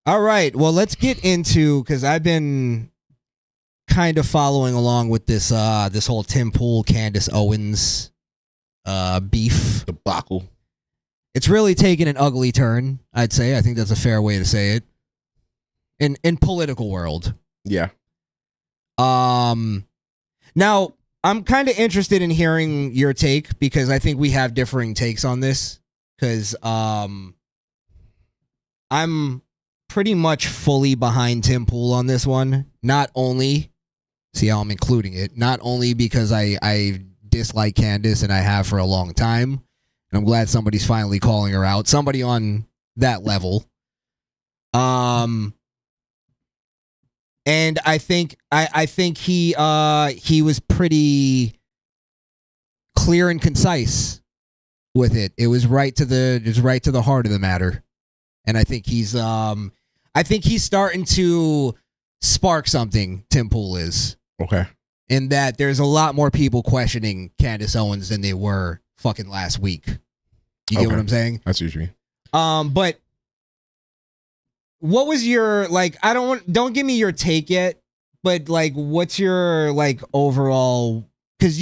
All right. Well, let's get into, because I've been kind of following along with this this whole Tim Pool, Candace Owens beef debacle. It's really taken an ugly turn, I'd say. I think that's a fair way to say it. In political world. Yeah. Now, I'm kind of interested in hearing your take because I think we have differing takes on this. Because I'm pretty much fully behind Tim Pool on this one. Not only, see how I'm including it, not only because I dislike Candace and I have for a long time, and I'm glad somebody's finally calling her out. Somebody on that level. And I think he was pretty clear and concise with it. It was right to the heart of the matter. And I think he's starting to spark something, Tim Pool is. Okay. In that there's a lot more people questioning Candace Owens than they were fucking last week. You get what I'm saying? That's what you mean. But what was your, like, don't give me your take yet, but like what's your like overall, because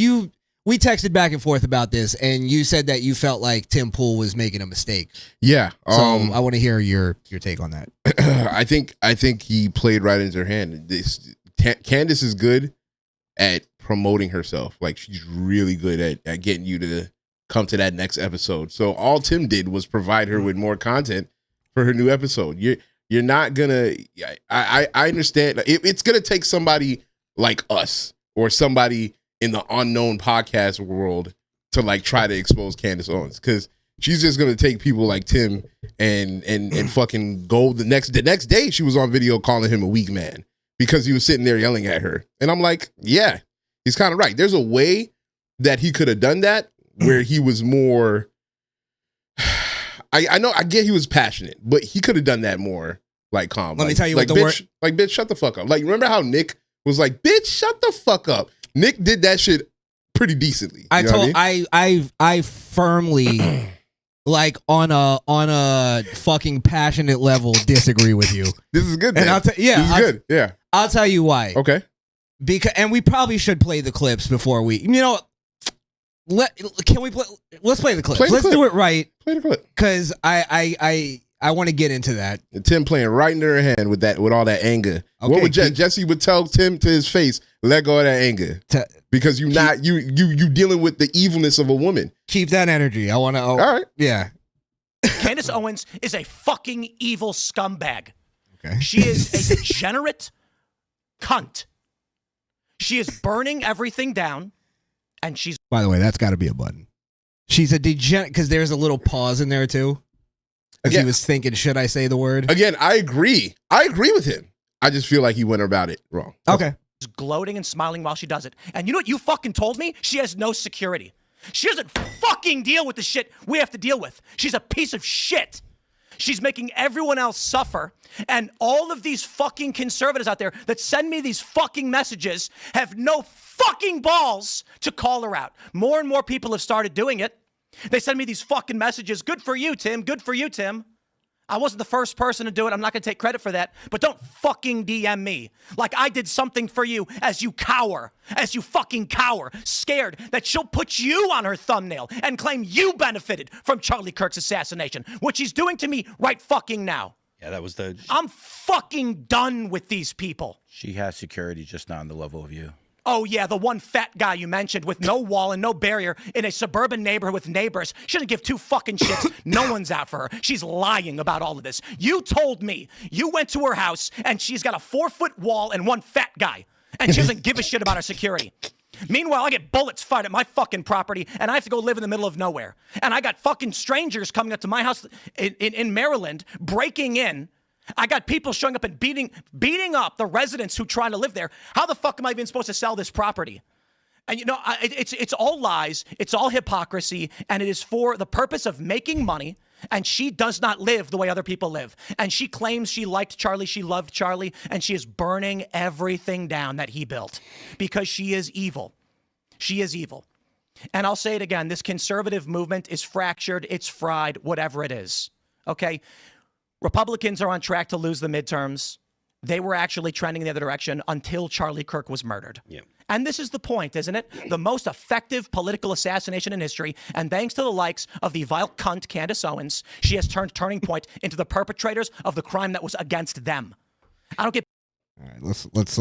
we texted back and forth about this and you said that you felt like Tim Pool was making a mistake. Yeah. So I want to hear your take on that. I think he played right into her hand. Candace is good at promoting herself. Like, she's really good at getting you to come to that next episode. So all Tim did was provide her with more content for her new episode. You're not gonna. I understand. It's gonna take somebody like us or somebody in the unknown podcast world to like try to expose Candace Owens, because she's just gonna take people like Tim and fucking go the next day. She was on video calling him a weak man because he was sitting there yelling at her, and I'm like, yeah, he's kind of right. There's a way that he could have done that where he was more. I know, I get he was passionate, but he could have done that more like calm. Let me tell you like, what the word. Like, bitch, shut the fuck up. Like, remember how Nick was like, bitch, shut the fuck up. Nick did that shit pretty decently. I firmly like on a fucking passionate level disagree with you. This is good. And this is good. Yeah. I'll tell you why. Okay. And we probably should play the clips before we. Let's play the clip. Let's do it right. Play the clip. Because I want to get into that. And Tim playing right into her hand with all that anger. Okay, what would Jesse would tell Tim to his face? Let go of that anger. Because you dealing with the evilness of a woman. Keep that energy. I want to. All right. Yeah. Candace Owens is a fucking evil scumbag. Okay. She is a degenerate cunt. She is burning everything down. And she's, by the way, that's got to be a button. She's a degenerate, because there's a little pause in there too. Again, he was thinking, should I say the word? Again, I agree with him. I just feel like he went about it wrong. Okay. She's gloating and smiling while she does it. And you know what you fucking told me? She has no security. She doesn't fucking deal with the shit we have to deal with. She's a piece of shit. She's making everyone else suffer. And all of these fucking conservatives out there that send me these fucking messages have no fucking balls to call her out. More and more people have started doing it. They send me these fucking messages. Good for you, Tim. Good for you, Tim. I wasn't the first person to do it. I'm not going to take credit for that. But don't fucking DM me like I did something for you as you fucking cower, scared that she'll put you on her thumbnail and claim you benefited from Charlie Kirk's assassination, which he's doing to me right fucking now. Yeah, that was I'm fucking done with these people. She has security, just not on the level of you. Oh, yeah, the one fat guy you mentioned with no wall and no barrier in a suburban neighborhood with neighbors. She doesn't give two fucking shits. No one's out for her. She's lying about all of this. You told me you went to her house and she's got a 4-foot wall and one fat guy. And she doesn't give a shit about her security. Meanwhile, I get bullets fired at my fucking property and I have to go live in the middle of nowhere. And I got fucking strangers coming up to my house in Maryland, breaking in. I got people showing up and beating up the residents who try to live there. How the fuck am I even supposed to sell this property? And it's all lies. It's all hypocrisy. And it is for the purpose of making money. And she does not live the way other people live. And she claims she liked Charlie. She loved Charlie. And she is burning everything down that he built because she is evil. She is evil. And I'll say it again. This conservative movement is fractured. It's fried, whatever it is. Okay? Republicans are on track to lose the midterms. They were actually trending in the other direction until Charlie Kirk was murdered. Yeah. And this is the point, isn't it? The most effective political assassination in history. And thanks to the likes of the vile cunt Candace Owens, she has turned Turning Point into the perpetrators of the crime that was against them. I don't get. All right, let's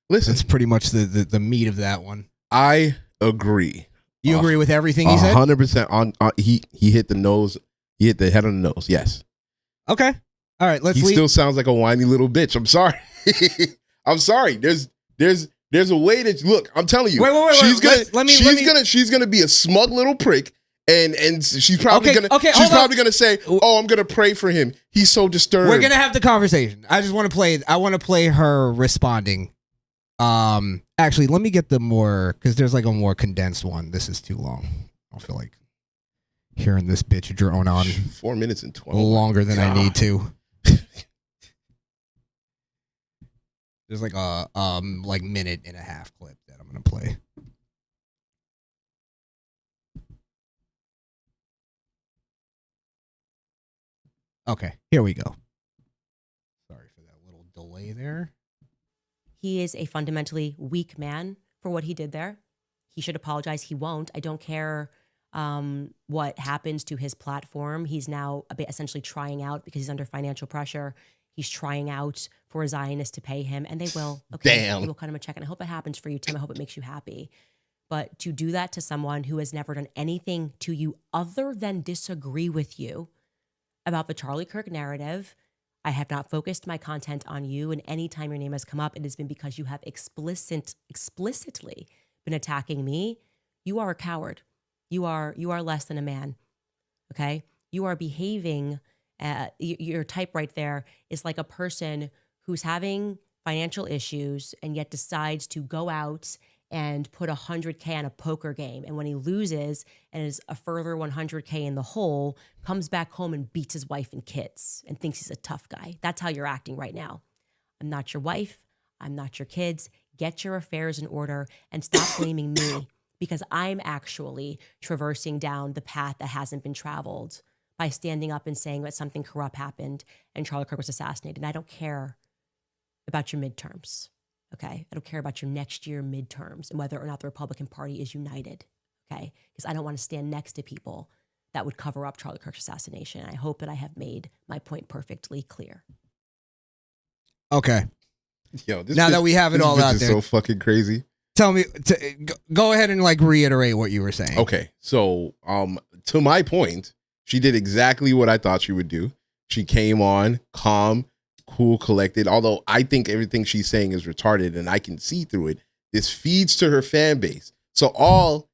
Listen, that's pretty much the meat of that one. I agree. You agree with everything he said? 100% on he hit the nose. He hit the head on the nose. Yes. Okay. All right, let's He leave. still sounds like a whiny little bitch. I'm sorry. I'm sorry. There's a way that look. I'm telling you. Wait. She's gonna be a smug little prick, and she's probably gonna say, "Oh, I'm gonna pray for him. He's so disturbed." We're gonna have the conversation. I just want to play. I want to play her responding. Actually, let me get the more because there's like a more condensed one. This is too long. I don't feel like hearing this bitch drone on 4 minutes and 12 longer than I need to. There's like a like minute and a half clip that I'm gonna play. Okay, here we go. Sorry for that little delay there. He is a fundamentally weak man for what he did there. He should apologize. He won't. I don't care what happens to his platform. He's now essentially trying out because he's under financial pressure. He's trying out for a Zionist to pay him, and they will. Okay, Damn. They will cut him a check, and I hope it happens for you, Tim. I hope it makes you happy. But to do that to someone who has never done anything to you other than disagree with you about the Charlie Kirk narrative, I have not focused my content on you, and anytime your name has come up, it has been because you have explicitly been attacking me. You are a coward. You are less than a man. Okay? You are behaving. Your type right there is like a person who's having financial issues and yet decides to go out and put $100K on a poker game. And when he loses and is a further $100K in the hole, comes back home and beats his wife and kids and thinks he's a tough guy. That's how you're acting right now. I'm not your wife. I'm not your kids. Get your affairs in order and stop blaming me because I'm actually traversing down the path that hasn't been traveled by standing up and saying that something corrupt happened and Charlie Kirk was assassinated. And I don't care about your midterms. Okay, I don't care about your next year midterms and whether or not the Republican Party is united, okay? Because I don't want to stand next to people that would cover up Charlie Kirk's assassination. I hope that I have made my point perfectly clear. Okay. Yo, Now that we have it all out is there, so fucking crazy. tell me. Go ahead and like reiterate what you were saying. Okay, so to my point, she did exactly what I thought she would do. She came on calm, cool, collected. Although I think everything she's saying is retarded, and I can see through it. This feeds to her fan base. So all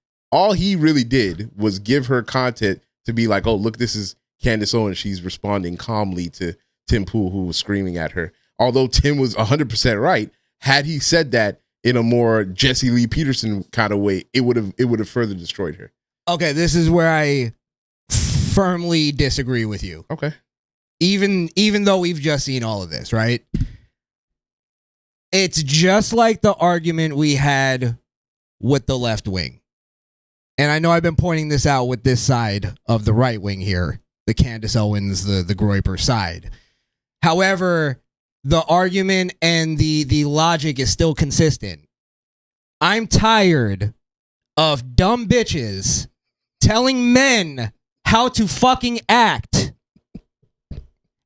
he really did was give her content to be like, oh, look, this is Candace Owens. She's responding calmly to Tim Pool, who was screaming at her. Although Tim was 100% right, had he said that in a more Jesse Lee Peterson kind of way, it would have further destroyed her. Okay, this is where I firmly disagree with you. Okay. Even though we've just seen all of this, right? It's just like the argument we had with the left wing. And I know I've been pointing this out with this side of the right wing here, the Candace Owens, the Groyper side. However, the argument and the logic is still consistent. I'm tired of dumb bitches telling men how to fucking act.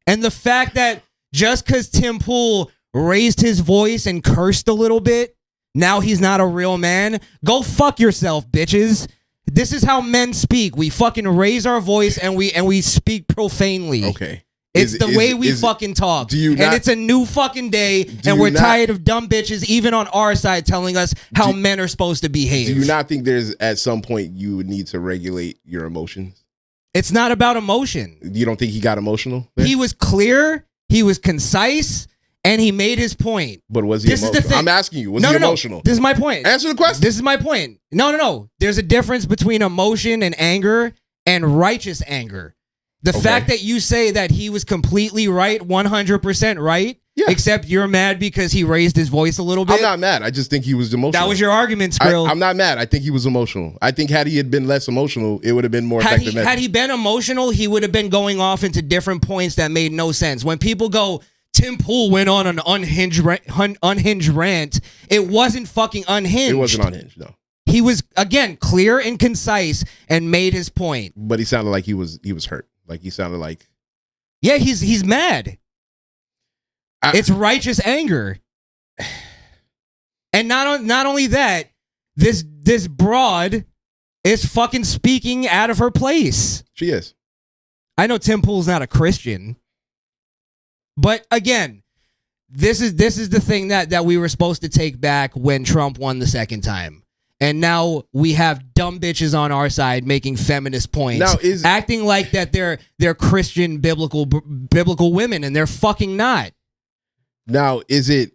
And the fact that just because Tim Pool raised his voice and cursed a little bit, now he's not a real man. Go fuck yourself, bitches. This is how men speak. We fucking raise our voice and we speak profanely. Okay. It's the way we fucking talk. And it's a new fucking day, and we're tired of dumb bitches, even on our side, telling us how men are supposed to behave. Do you not think there's, at some point, you would need to regulate your emotions? It's not about emotion. You don't think he got emotional there? He was clear, he was concise, and he made his point. But was he emotional? Is the thing. I'm asking you, was he emotional? This is my point. Answer the question. This is my point. No. There's a difference between emotion and anger and righteous anger. The fact that you say that he was completely right, 100% right, Yeah. Except you're mad because he raised his voice a little bit. I'm not mad. I just think he was emotional. That was your argument, Skrill. I'm not mad. I think he was emotional. I think had he had been less emotional, it would have been more effective. Had he been emotional, he would have been going off into different points that made no sense. When people go, Tim Pool went on an unhinged rant, it wasn't fucking unhinged. It wasn't unhinged, no. He was, again, clear and concise and made his point. But he sounded like he was hurt. Like he sounded like... Yeah, he's mad. It's righteous anger. And not only that, this broad is fucking speaking out of her place. She is. I know Tim Pool's not a Christian. But again, this is the thing that we were supposed to take back when Trump won the second time. And now we have dumb bitches on our side making feminist points, acting like that they're Christian biblical women, and they're fucking not. Now, is it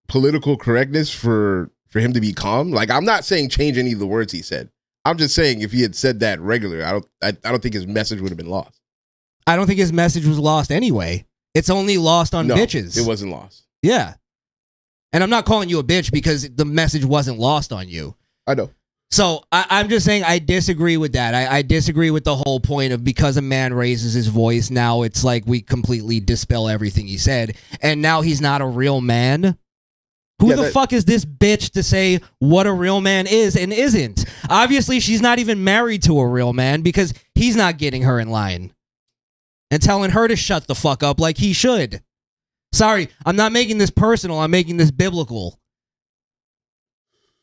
political correctness for him to be calm? Like, I'm not saying change any of the words he said. I'm just saying if he had said that regularly, I don't think his message would have been lost. I don't think his message was lost anyway. It's only lost on bitches. It wasn't lost. Yeah. And I'm not calling you a bitch because the message wasn't lost on you. I know. So I'm just saying I disagree with that. I disagree with the whole point of because a man raises his voice, now it's like we completely dispel everything he said. And now he's not a real man. Who the fuck is this bitch to say what a real man is and isn't? Obviously, she's not even married to a real man because he's not getting her in line and telling her to shut the fuck up like he should. Sorry, I'm not making this personal. I'm making this biblical.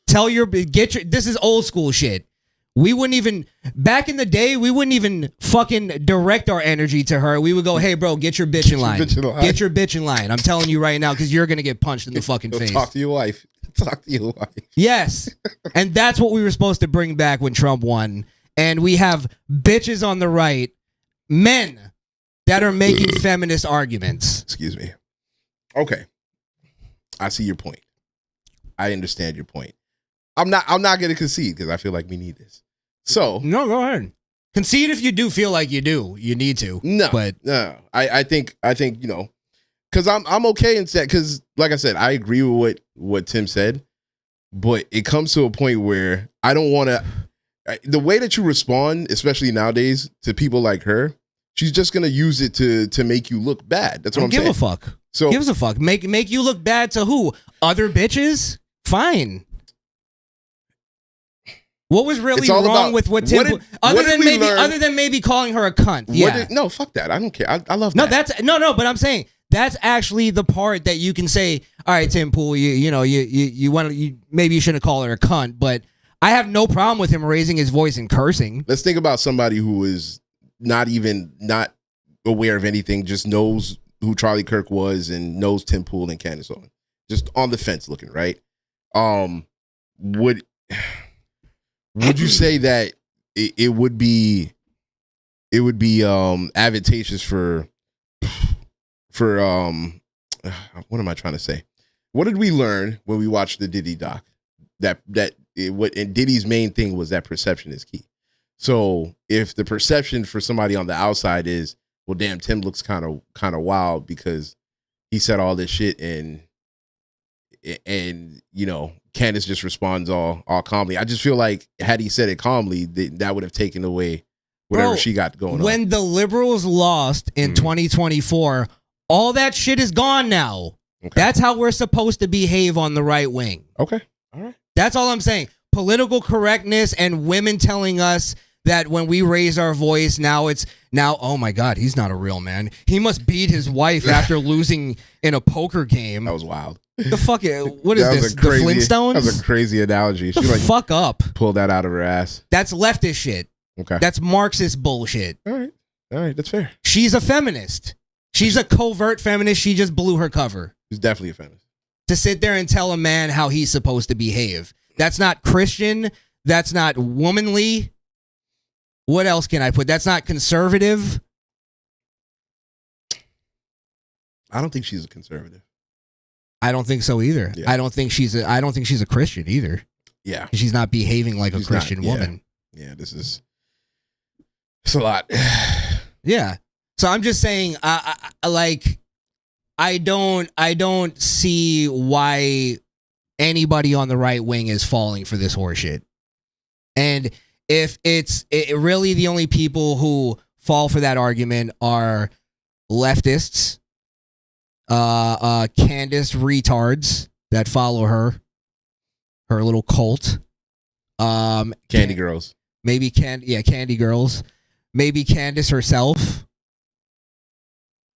This is old school shit. We wouldn't even, back in the day, we wouldn't even fucking direct our energy to her. We would go, hey, bro, get your bitch in line. Get your bitch in line. I'm telling you right now because you're going to get punched in the fucking face. Talk to your wife. Talk to your wife. Yes. And that's what we were supposed to bring back when Trump won. And we have bitches on the right, men that are making feminist arguments. Excuse me. Okay. I see your point. I understand your point. I'm not going to concede because I feel like we need this. So no, go ahead. Concede if you do feel like you do. You need to. No, but no. I think because I'm okay in that because like I said, I agree with what Tim said, but it comes to a point where I don't want to. The way that you respond, especially nowadays, to people like her, she's just gonna use it to make you look bad. That's what I'm saying. Give a fuck. So gives a fuck. Make you look bad to who? Other bitches? Fine. What was really wrong with what Tim? Other than maybe calling her a cunt. Yeah. No, fuck that. I don't care. I love that. That's but I'm saying that's actually the part that you can say, all right, Tim Pool, you maybe you shouldn't call her a cunt, but I have no problem with him raising his voice and cursing. Let's think about somebody who is not aware of anything, just knows who Charlie Kirk was and knows Tim Pool and Candace Owens. Just on the fence looking, right? Would you say that it would be advantageous for what am I trying to say? What did we learn when we watched the Diddy doc? And Diddy's main thing was that perception is key. So if the perception for somebody on the outside is, well, damn, Tim looks kind of wild because he said all this shit and Candace just responds all calmly. I just feel like had he said it calmly, that would have taken away whatever she got going on. When the liberals lost in 2024, all that shit is gone now. Okay. That's how we're supposed to behave on the right wing. Okay. All right. That's all I'm saying. Political correctness and women telling us that when we raise our voice, now, oh my God, he's not a real man. He must beat his wife after losing in a poker game. That was wild. The fuck? What is this? The Flintstones? That was a crazy analogy. She fuck up. Pulled that out of her ass. That's leftist shit. Okay. That's Marxist bullshit. All right. That's fair. She's a feminist. She's a covert feminist. She just blew her cover. She's definitely a feminist. To sit there and tell a man how he's supposed to behave. That's not Christian. That's not womanly. What else can I put? That's not conservative. I don't think she's a conservative. I don't think so either. Yeah. I don't think she's a Christian either. Yeah. She's not behaving like a Christian woman. Yeah, it's a lot. Yeah. So I'm just saying, I I don't see why anybody on the right wing is falling for this horseshit. And if really the only people who fall for that argument are leftists, Candace retards that follow her little cult, Candy girls, maybe Candy girls, maybe Candace herself.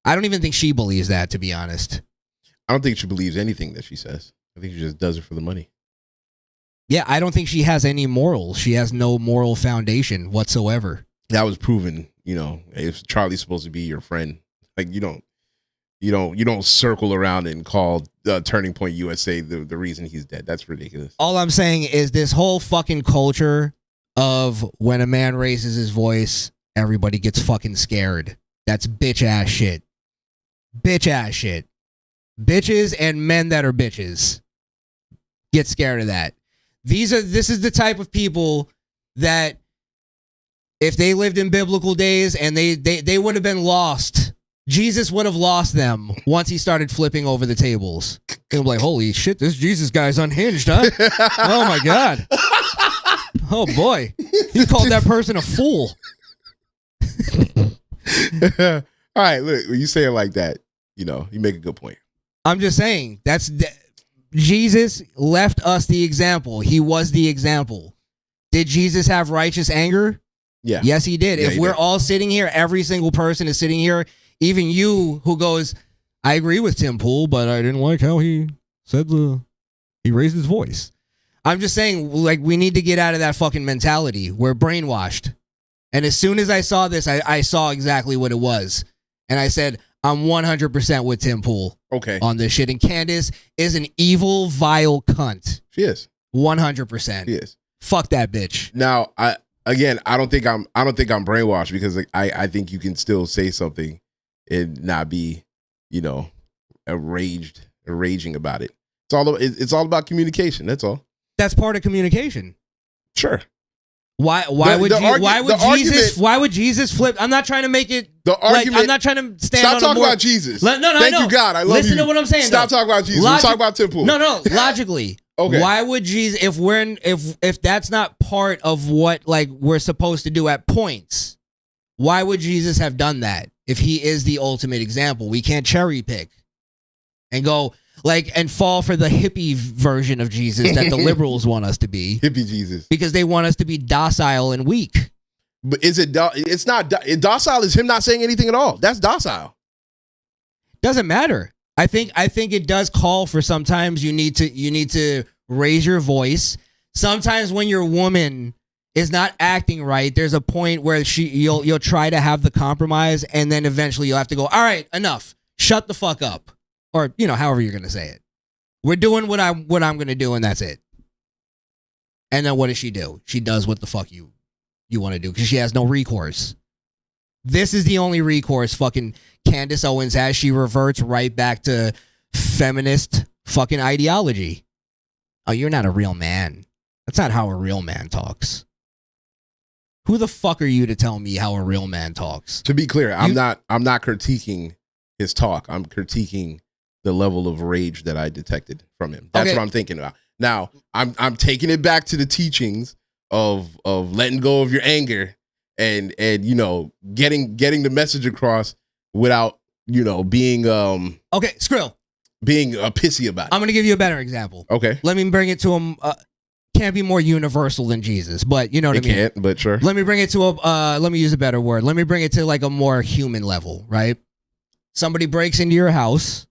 I don't even think she believes that, to be honest. I don't think she believes anything that she says. I think she just does it for the money. Yeah, I don't think she has any morals. She has no moral foundation whatsoever. That was proven, if Charlie's supposed to be your friend, like you don't circle around and call Turning Point USA the reason he's dead. That's ridiculous. All I'm saying is this whole fucking culture of when a man raises his voice, everybody gets fucking scared. That's bitch ass shit. Bitch ass shit. Bitches and men that are bitches get scared of that. This is the type of people that if they lived in biblical days and they would have been lost. Jesus would have lost them once he started flipping over the tables. They'll be like, holy shit, this Jesus guy's unhinged, huh? Oh my God. Oh boy. He called that person a fool. All right, look, when you say it like that, you make a good point. I'm just saying, Jesus left us the example. He was the example. Did Jesus have righteous anger? Yeah. Yes, he did. Yeah, If we're all sitting here, every single person is sitting here, even you who goes, I agree with Tim Pool, but I didn't like how he said he raised his voice. I'm just saying, like, we need to get out of that fucking mentality. We're brainwashed. And as soon as I saw this, I saw exactly what it was. And I said, I'm 100% with Tim Pool on this shit. And Candace is an evil, vile cunt. She is. 100%. She is. Fuck that bitch. Now, I don't think I'm brainwashed because I think you can still say something and not be, raging about it. It's all about communication. That's all. That's part of communication. Sure. Why would Jesus flip? I'm not trying to make it. The argument. I'm not trying to stand. Stop talking about Jesus. Thank you, God. I love you. Listen to what I'm saying. Stop talking about Jesus. Let's talk about Tim Pool. No. Logically, okay. Why would Jesus? If that's not part of what we're supposed to do at points, why would Jesus have done that? If he is the ultimate example, we can't cherry pick and go and fall for the hippie version of Jesus that the liberals want us to be. Hippie Jesus. Because they want us to be docile and weak. But is it? It's not docile. Is him not saying anything at all? That's docile. Doesn't matter. I think it does call for sometimes you need to raise your voice. Sometimes when your woman is not acting right, there's a point where you'll try to have the compromise, and then eventually you'll have to go, all right, enough. Shut the fuck up. Or, however you're going to say it. We're doing what I'm going to do, and that's it. And then what does she do? She does what the fuck you want to do because she has no recourse. This is the only recourse fucking Candace Owens has. She reverts right back to feminist fucking ideology. Oh, you're not a real man. That's not how a real man talks. Who the fuck are you to tell me how a real man talks? To be clear, I'm not critiquing his talk. I'm critiquing the level of rage that I detected from him. That's what I'm thinking about. Now, I'm taking it back to the teachings of letting go of your anger and getting the message across without being Skrill, being a pissy about it. I'm going to give you a better example. Okay. Let me bring it to him. Can't be more universal than Jesus, but you know what I mean? It can't, but sure. Let me bring it to let me use a better word. Let me bring it to a more human level, right? Somebody breaks into your house,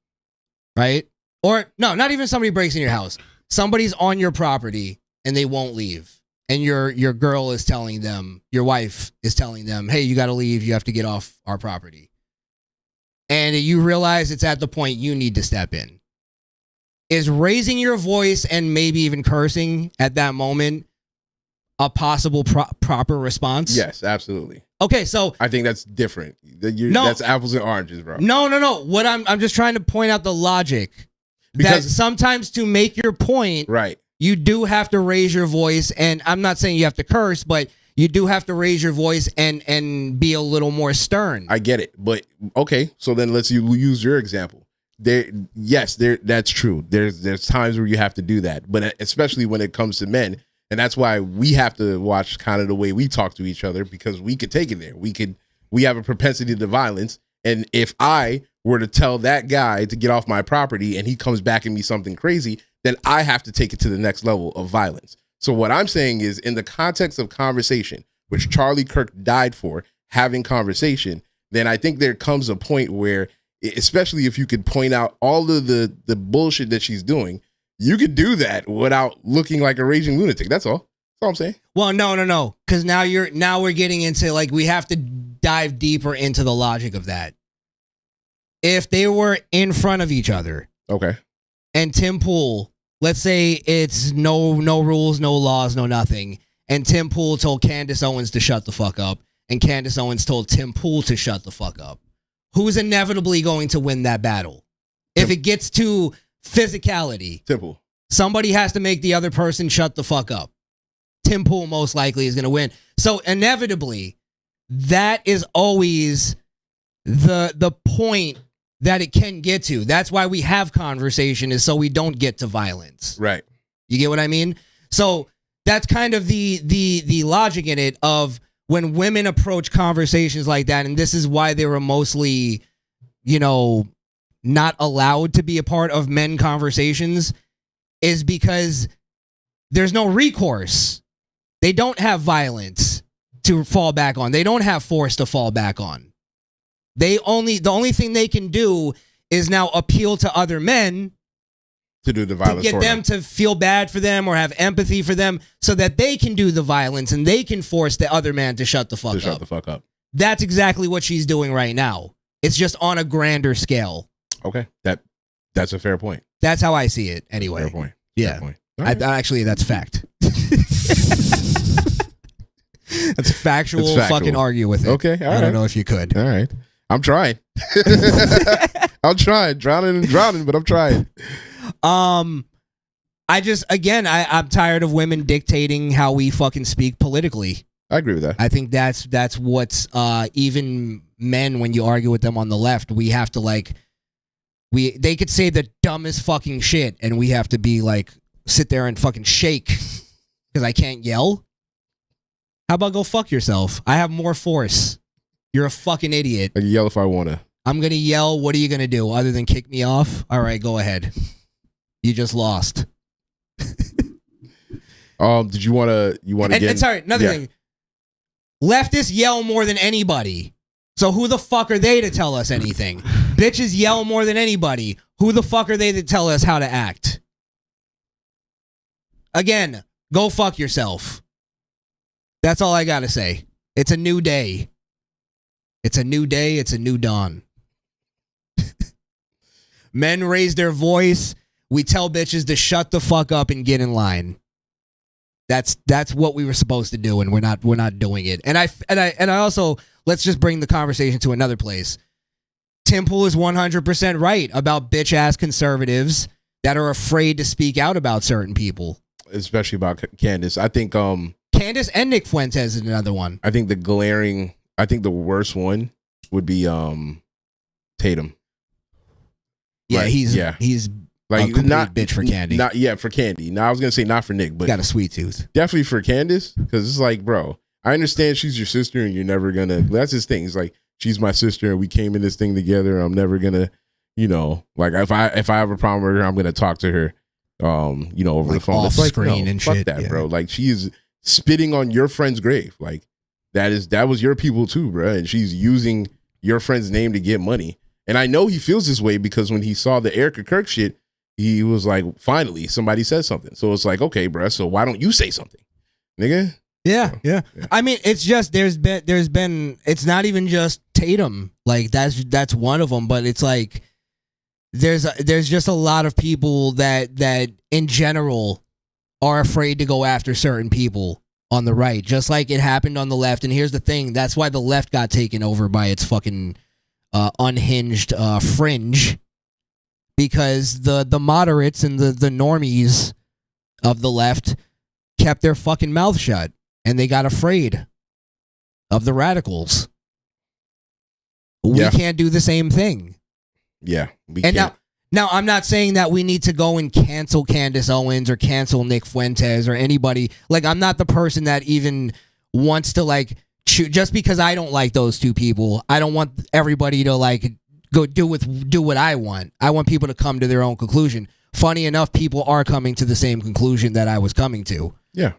right? Or no, not even somebody breaks into your house. Somebody's on your property and they won't leave. And your girl is telling them, your wife is telling them, hey, you got to leave. You have to get off our property. And you realize it's at the point you need to step in. Is raising your voice and maybe even cursing at that moment a possible proper response? Yes, absolutely. Okay, so I think that's different. That's apples and oranges, bro. No. What I'm just trying to point out the logic because that sometimes to make your point, right, you do have to raise your voice, and I'm not saying you have to curse, but you do have to raise your voice and be a little more stern. I get it, but okay. So then let's use your example. That's true. There's times where you have to do that, but especially when it comes to men, and that's why we have to watch kind of the way we talk to each other, because we could take it there. We have a propensity to violence, and if I were to tell that guy to get off my property and he comes back at me something crazy, then I have to take it to the next level of violence. So what I'm saying is, in the context of conversation, which Charlie Kirk died for, having conversation, then I think there comes a point where, especially if you could point out all of the bullshit that she's doing, you could do that without looking like a raging lunatic. That's all. That's all I'm saying. Well, no. Because now we're getting into, like, we have to dive deeper into the logic of that. If they were in front of each other, okay, and Tim Pool, let's say it's no rules, no laws, no nothing, and Tim Pool told Candace Owens to shut the fuck up, and Candace Owens told Tim Pool to shut the fuck up, who's inevitably going to win that battle? If it gets to physicality, Tim Pool. Somebody has to make the other person shut the fuck up. Tim Pool most likely is going to win. So inevitably, that is always the point that it can get to. That's why we have conversation, is so we don't get to violence. Right. You get what I mean? So that's kind of the logic in it of when women approach conversations like that, and this is why they were mostly, not allowed to be a part of men conversations, is because there's no recourse. They don't have violence to fall back on. They don't have force to fall back on. The only thing they can do is now appeal to other men to do the violence, to get them to feel bad for them or have empathy for them, so that they can do the violence and they can force the other man to shut the fuck up. That's exactly what she's doing right now. It's just on a grander scale. Okay, that's a fair point. That's how I see it. Anyway, fair point. Yeah, fair point. Right. Actually, that's fact. That's factual. Fucking argue with it. Okay, I don't know if you could. All right. I'm trying. I'm trying. Drowning, but I'm trying. I'm tired of women dictating how we fucking speak politically. I agree with that. I think that's what's even men, when you argue with them on the left, we have to they could say the dumbest fucking shit and we have to be like, sit there and fucking shake because I can't yell. How about go fuck yourself? I have more force. You're a fucking idiot. I can yell if I want to. I'm going to yell. What are you going to do other than kick me off? All right, go ahead. You just lost. Did you want to get... And sorry, another thing. Leftists yell more than anybody. So who the fuck are they to tell us anything? Bitches yell more than anybody. Who the fuck are they to tell us how to act? Again, go fuck yourself. That's all I got to say. It's a new day. It's a new day. It's a new dawn. Men raise their voice. We tell bitches to shut the fuck up and get in line. That's what we were supposed to do, and we're not doing it. And I also, let's just bring the conversation to another place. Tim Pool is 100% right about bitch ass conservatives that are afraid to speak out about certain people, especially about Candace. I think Candace and Nick Fuentes is another one. I think the worst one would be Tatum. Yeah, he's like not bitch for Candy. For Candy. Now I was gonna say not for Nick, but got a sweet tooth. Definitely for Candace, because it's like, bro, I understand she's your sister and you're never gonna. That's his thing. It's like, she's my sister and we came in this thing together. I'm never gonna, like if I have a problem with her, I'm gonna talk to her, over the phone. Off screen and fuck shit. That, bro. Like, she is spitting on your friend's grave. Like, that was your people too, bro. And she's using your friend's name to get money. And I know he feels this way because when he saw the Erica Kirk shit, he was like, finally, somebody said something. So it's like, okay, bro, so why don't you say something, nigga? Yeah. I mean, it's just there's been it's not even just Tatum. Like, that's one of them, but it's like there's just a lot of people that in general are afraid to go after certain people on the right, just like it happened on the left. And here's the thing, that's why the left got taken over by its fucking unhinged fringe, because the moderates and the normies of the left kept their fucking mouth shut and they got afraid of the radicals. We can't do the same thing. Yeah, and now Now, I'm not saying that we need to go and cancel Candace Owens or cancel Nick Fuentes or anybody. Like, I'm not the person that even wants to, like, just because I don't like those two people, I don't want everybody to, like, go do what I want. I want people to come to their own conclusion. Funny enough, people are coming to the same conclusion that I was coming to. Yeah.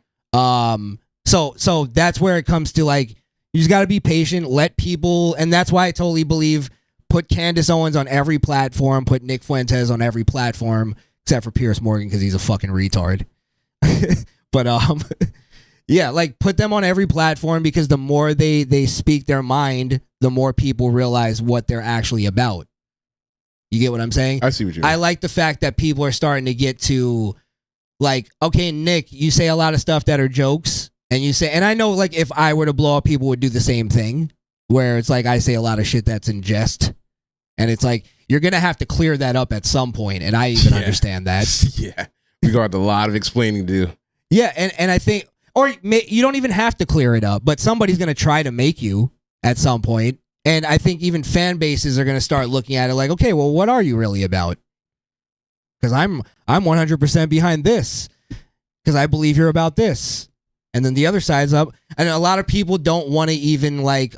So that's where it comes to, like, you just got to be patient, let people, and that's why I totally believe put Candace Owens on every platform, put Nick Fuentes on every platform, except for Pierce Morgan because he's a fucking retard. But yeah, like put them on every platform because the more they speak their mind, the more people realize what they're actually about. You get what I'm saying? I see what you mean. I like the fact that people are starting to get to, like, okay, Nick, you say a lot of stuff that are jokes, and I know, like, if I were to blow up, people would do the same thing, where it's like I say a lot of shit that's in jest, and it's like you're gonna have to clear that up at some point, and I even understand that. Yeah, we got a lot of explaining to do. Yeah, and I think, or you don't even have to clear it up, but somebody's gonna try to make you at some point. And I think even fan bases are going to start looking at it like, okay, well, what are you really about? Because I'm 100% behind this because I believe you're about this. And then the other side's up. And a lot of people don't want to even like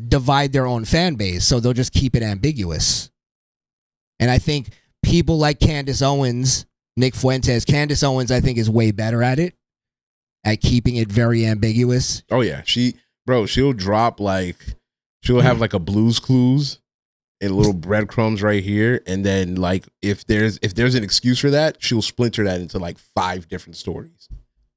divide their own fan base, so they'll just keep it ambiguous. And I think people like Candace Owens, Nick Fuentes, Candace Owens, I think is way better at it, at keeping it very ambiguous. Oh yeah, she'll drop like. She'll have like a Blue's Clues and little breadcrumbs right here, and then like if there's an excuse for that, she'll splinter that into like 5 different stories.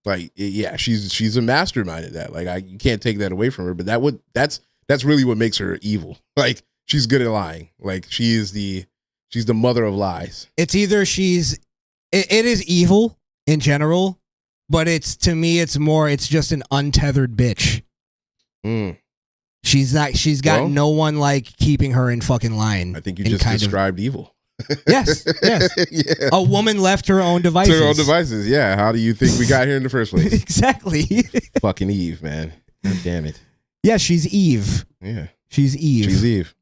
Like yeah, she's a mastermind at that. Like you can't take that away from her. But that's really what makes her evil. Like she's good at lying. Like she's the mother of lies. It's either it is evil in general, but to me it's just an untethered bitch. She's got no one like keeping her in fucking line. I think you just described evil. Yes. Yeah. A woman left her own devices. Her own devices, yeah. How do you think we got here in the first place? Exactly. Fucking Eve, man. God damn it. Yeah, she's Eve. Yeah. She's Eve. She's Eve.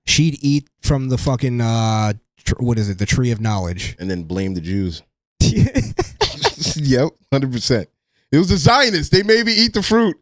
She'd eat from the fucking, what is it? The tree of knowledge. And then blame the Jews. Yep, 100%. It was the Zionists. They made me eat the fruit.